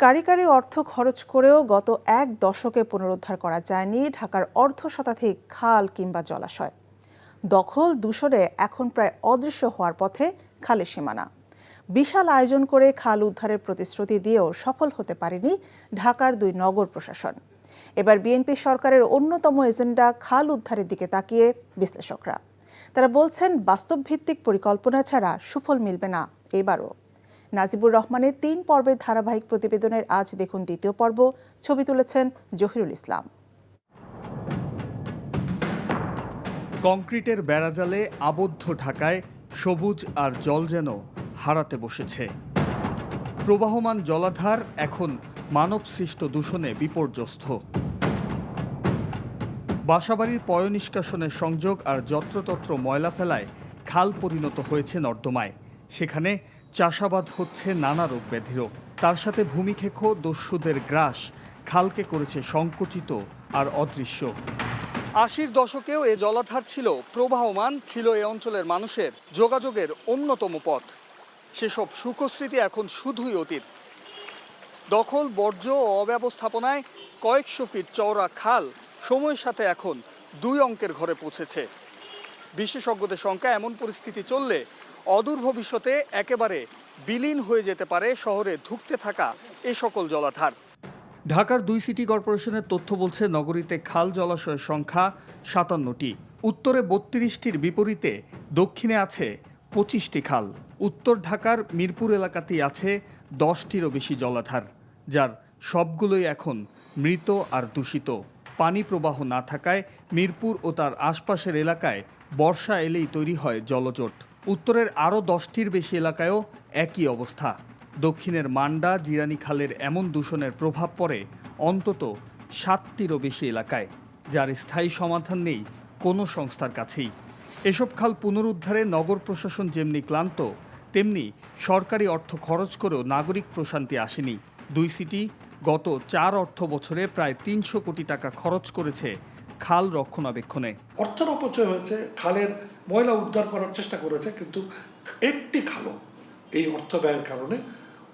কারি কারি অর্থ খরচ করেও গত এক দশকে পুনরুদ্ধার করা যায়নি ঢাকার অর্ধ শতাধিক খাল কিংবা জলাশয়। দখল দূষণে এখন প্রায় অদৃশ্য হওয়ার পথে খালের সীমানা। বিশাল আয়োজন করে খাল উদ্ধারের প্রতিশ্রুতি দিয়েও সফল হতে পারেনি ঢাকার দুই নগর প্রশাসন। এবার বিএনপি সরকারের অন্যতম এজেন্ডা খাল উদ্ধারের দিকে তাকিয়ে বিশ্লেষকরা। তারা বলছেন বাস্তবভিত্তিক পরিকল্পনা ছাড়া সুফল মিলবে না এবারও। নাজিবুর রহমানের ৩ পর্বের ধারাবাহিক প্রতিবেদনের আজ দেখুন দ্বিতীয় পর্ব। ছবি তুলেছেন জহিরুল ইসলাম। কংক্রিটের বেড়াজালে আবদ্ধ ঢাকায় সবুজ আর জল যেন হারাতে বসেছে। প্রবাহমান জলাধার এখন মানবসৃষ্ট দূষণে বিপর্যস্ত। বাসাবাড়ির পয়ঃনিষ্কাশনের সংযোগ আর যত্রতত্র ময়লা ফেলায় খাল পরিণত হয়েছে নর্দমায়। সেখানে চাষাবাদ হচ্ছে নানা রোগ ব্যাধিরও। তার সাথে ভূমিক্ষেকো দস্যুদের গ্রাস খালকে করেছে সংকুচিত আর অদৃশ্য। ৮০ দশকেও এ জলাধার ছিল প্রবাহমান, ছিল এ অঞ্চলের মানুষের যোগাযোগের অন্যতম পথ। সেসব সুখস্মৃতি এখন শুধুই অতীত। দখল, বর্জ্য ও অব্যবস্থাপনায় কয়েকশো ফিট চওড়া খাল সময়ের সাথে এখন ২ অঙ্কের ঘরে পৌঁছেছে। বিশেষজ্ঞদের সংখ্যা এমন পরিস্থিতি চললে অদূর ভবিষ্যতে একেবারে বিলীন হয়ে যেতে পারে শহরে ধুঁকতে থাকা এ সকল জলাধার। ঢাকার ২ সিটি কর্পোরেশনের তথ্য বলছে নগরীতে খাল জলাশয়ের সংখ্যা ৫৭টি। উত্তরে ৩২টির বিপরীতে দক্ষিণে আছে ২৫টি খাল। উত্তর ঢাকার মিরপুর এলাকাতেই আছে ১০টিরও বেশি জলাধার, যার সবগুলোই এখন মৃত আর দূষিত। পানি প্রবাহ না থাকায় মিরপুর ও তার আশপাশের এলাকায় বর্ষা এলেই তৈরি হয় জলজট। উত্তরের আরও ১০টির বেশি এলাকায়ও একই অবস্থা। দক্ষিণের মান্ডা, জিরানি খালের এমন দূষণের প্রভাব পড়ে অন্তত ৭টিরও বেশি এলাকায়, যার স্থায়ী সমাধান নেই কোনো সংস্থার কাছেই। এসব খাল পুনরুদ্ধারে নগর প্রশাসন যেমনি ক্লান্ত, তেমনি সরকারি অর্থ খরচ করেও নাগরিক প্রশান্তি আসেনি। ২ সিটি গত ৪ অর্থ বছরে প্রায় ৩০০ কোটি টাকা খরচ করেছে খাল রক্ষণাবেক্ষণে। অর্থের অপচয় হয়েছে, খালের ময়লা উদ্ধার করার চেষ্টা করেছে, কিন্তু একটি খালও এই অর্থ ব্যয়ের কারণে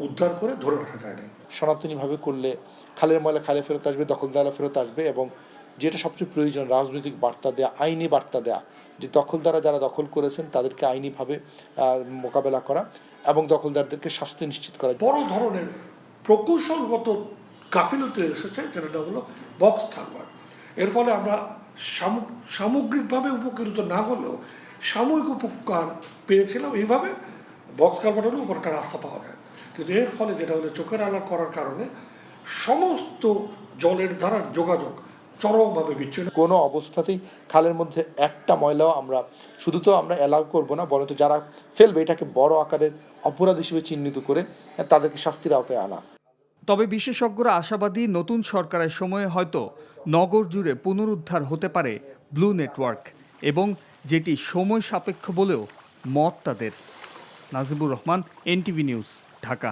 উদ্ধার করে ধরে রাখা যায় না। সনাতনীভাবে করলে খালের ময়লা খালে ফেরত আসবে, দখলদাররা ফেরত আসবে, এবং যেটা সবচেয়ে প্রয়োজন রাজনৈতিক বার্তা দেয়া, আইনি বার্তা দেয়া, যে দখলদাররা যারা দখল করেছেন তাদেরকে আইনিভাবে মোকাবেলা করা এবং দখলদারদেরকে শাস্তি নিশ্চিত করা। বড় ধরনের প্রকৌশলগত গাফিলতি এসেছে, যেটা হলো বক্স কালভার্ট। এর ফলে আমরা সামগ্রিকভাবে উপকৃত না হলেও সাময়িক উপকার পেয়েছিলাম। এইভাবে বক্স কালভার্টের উপর একটা রাস্তা পাওয়া যায়, কিন্তু এর ফলে যেটা হলো চোখের আড়াল করার কারণে সমস্ত জলের ধারার যোগাযোগ চরমভাবে বিচ্ছিন্ন। কোনো অবস্থাতেই খালের মধ্যে একটা ময়লাও আমরা শুধু তো আমরা অ্যালাউ করবো না, বরঞ্চ যারা ফেলবে এটাকে বড় আকারের অপরাধ হিসেবে চিহ্নিত করে তাদেরকে শাস্তির আওতায় আনা। তবে বিশেষজ্ঞরা আশাবাদী, নতুন সরকারের সময়ে হয়তো নগর জুড়ে পুনরুদ্ধার হতে পারে ব্লু নেটওয়ার্ক, এবং যেটি সময় সাপেক্ষ বলেও মত তাদের। Najibur Rahman, NTV news, Dhaka.